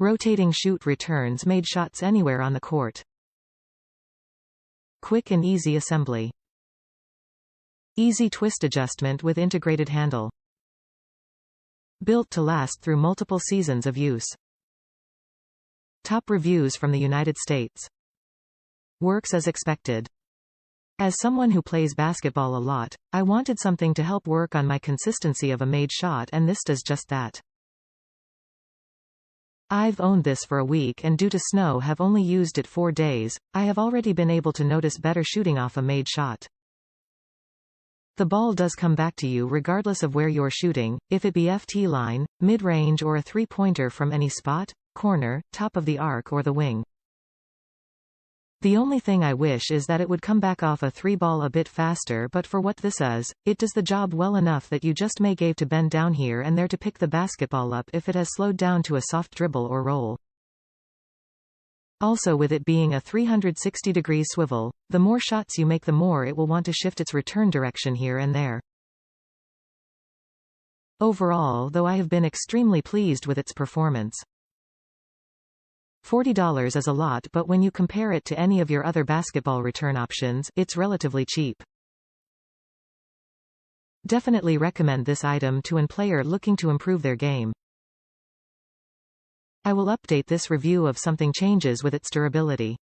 Rotating chute returns made shots anywhere on the court. Quick and easy assembly. Easy twist adjustment with integrated handle. Built to last through multiple seasons of use. Top reviews from the United States. Works as expected. As someone who plays basketball a lot, I wanted something to help work on my consistency of a made shot, and this does just that. I've owned this for a week and due to snow have only used it 4 days. I have already been able to notice better shooting off a made shot. The ball does come back to you regardless of where you're shooting, if it be FT line, mid-range or a three-pointer from any spot, corner, top of the arc or the wing. The only thing I wish is that it would come back off a 3-ball a bit faster, but for what this is, it does the job well enough that you just may have to bend down here and there to pick the basketball up if it has slowed down to a soft dribble or roll. Also, with it being a 360-degree swivel, the more shots you make the more it will want to shift its return direction here and there. Overall, though, I have been extremely pleased with its performance. $40 is a lot, but when you compare it to any of your other basketball return options, it's relatively cheap. Definitely recommend this item to a player looking to improve their game. I will update this review if something changes with its durability.